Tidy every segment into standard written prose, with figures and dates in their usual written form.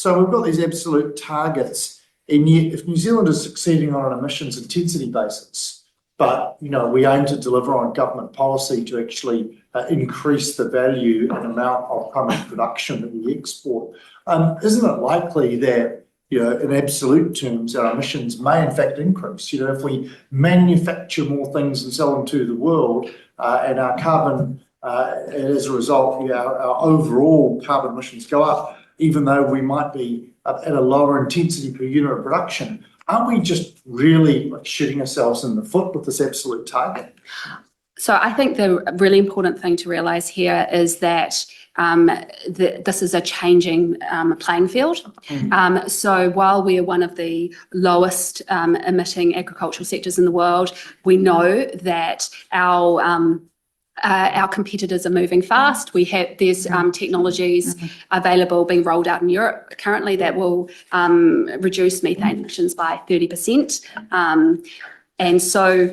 So we've got these absolute targets, and yet if New Zealand is succeeding on an emissions intensity basis, but we aim to deliver on government policy to actually increase the value and amount of primary production that we export, isn't it likely that in absolute terms our emissions may in fact increase? If we manufacture more things and sell them to the world, and our carbon, as a result, our overall carbon emissions go up, even though we might be at a lower intensity per unit of production. Aren't we just really shooting ourselves in the foot with this absolute target? So I think the really important thing to realise here is that this is a changing playing field. So while we are one of the lowest emitting agricultural sectors in the world, we know that our competitors are moving fast. There's technologies available being rolled out in Europe currently that will reduce methane emissions by 30%. And so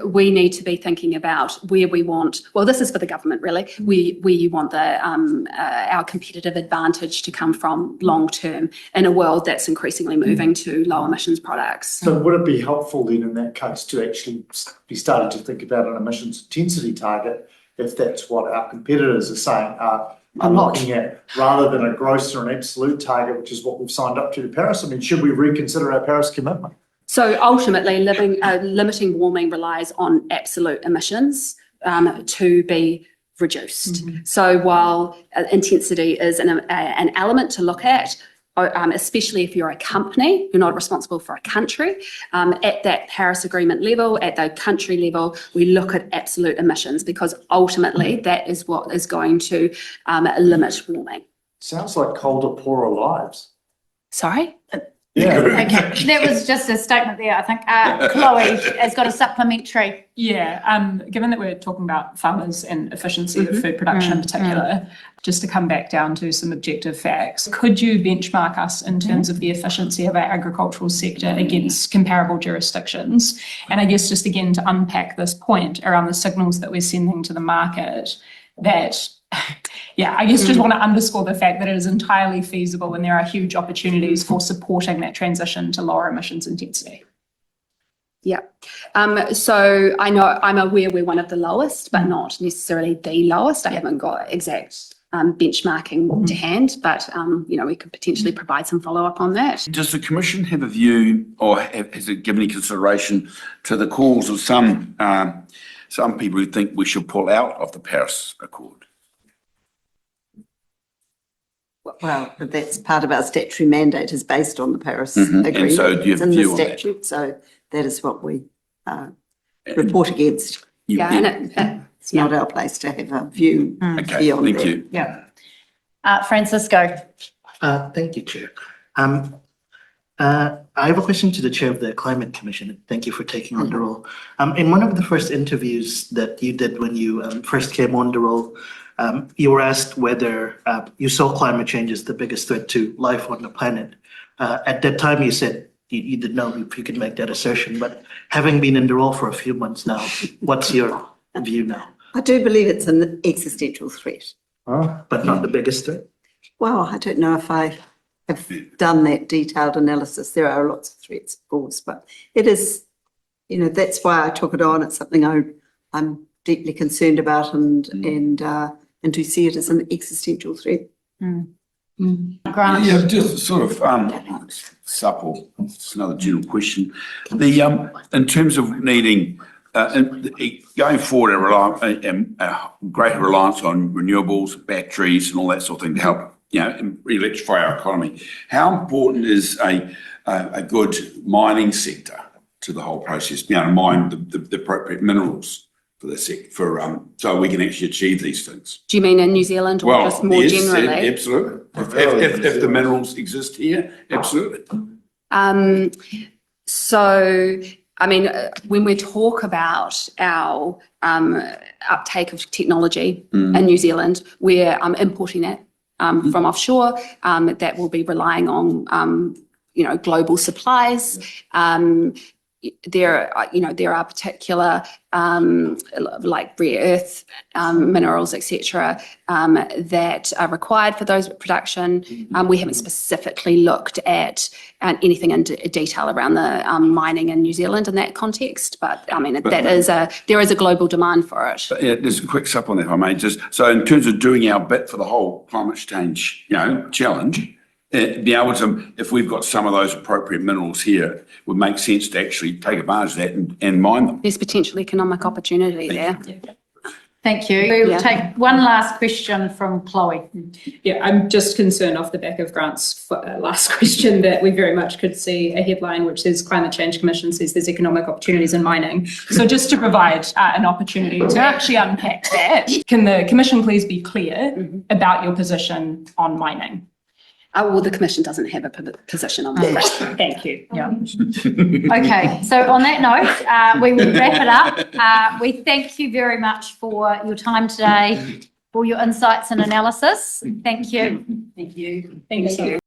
we need to be thinking about where we want, well, this is for the government really, where you want our competitive advantage to come from long term in a world that's increasingly moving to low emissions products. So would it be helpful then in that case to actually be starting to think about an emissions intensity target if that's what our competitors are saying? I'm looking at, rather than a gross or an absolute target, which is what we've signed up to Paris. I mean, should we reconsider our Paris commitment? So ultimately, limiting warming relies on absolute emissions to be reduced. So while intensity is an element to look at, especially if you're a company, you're not responsible for a country, at that Paris Agreement level, at the country level, we look at absolute emissions because ultimately that is what is going to limit warming. Sounds like colder, poorer lives. Sorry? Yeah. Okay, that was just a statement there, I think. Chloe has got a supplementary. Yeah, given that we're talking about farmers and efficiency of food production in particular, just to come back down to some objective facts, could you benchmark us in terms of the efficiency of our agricultural sector against comparable jurisdictions? And I guess just again to unpack this point around the signals that we're sending to the market that I guess just want to underscore the fact that it is entirely feasible and there are huge opportunities for supporting that transition to lower emissions intensity. Yeah. So I know I'm aware we're one of the lowest, but not necessarily the lowest. I haven't got exact benchmarking to hand, but we could potentially provide some follow-up on that. Does the Commission have a view, or has it given any consideration to the calls of some people who think we should pull out of the Paris Accord? Well, that's part of our statutory mandate is based on the Paris Agreement. And so do you have a view on that? It's in the statute, so that is what we report against. It's not our place to have a view beyond that. Thank you. Yeah. Francisco. Thank you, Chair. I have a question to the Chair of the Climate Commission. Thank you for taking on the role. In one of the first interviews that you did when you first came on the role, you were asked whether you saw climate change as the biggest threat to life on the planet. At that time, you said you didn't know if you could make that assertion, but having been in the role for a few months now, what's your view now? I do believe it's an existential threat. But not the biggest threat? Well, I don't know if I have done that detailed analysis. There are lots of threats, of course, but it is, that's why I took it on. It's something I'm deeply concerned about and to see it as an existential threat. Grant. Yeah, just sort of supple. It's another general question. In terms of needing going forward a greater reliance on renewables, batteries, and all that sort of thing to help electrify our economy, how important is a good mining sector to the whole process? Mine the appropriate minerals for the so we can actually achieve these things. Do you mean in New Zealand or just more generally? Absolutely. If the minerals exist here, absolutely. So, I mean, when we talk about our uptake of technology in New Zealand, we're importing it from offshore. That will be relying on global supplies. there are particular like rare earth minerals, etc., that are required for those production. We haven't specifically looked at anything in detail around the mining in New Zealand in that context, but I mean there is a global demand for it. But yeah, there's a quick sup on that, if I may. Just so in terms of doing our bit for the whole climate change, challenge. Be able to, if we've got some of those appropriate minerals here, it would make sense to actually take advantage of that and mine them. There's potential economic opportunity there. Thank you. We will take one last question from Chloe. Yeah, I'm just concerned off the back of Grant's last question that we very much could see a headline which says Climate Change Commission says there's economic opportunities in mining. So just to provide an opportunity to actually unpack that, can the Commission please be clear about your position on mining? Well, the Commission doesn't have a position on that. Thank you. Yeah. Okay, so on that note, we will wrap it up. We thank you very much for your time today, for your insights and analysis. Thank you. Thank you. Thank you.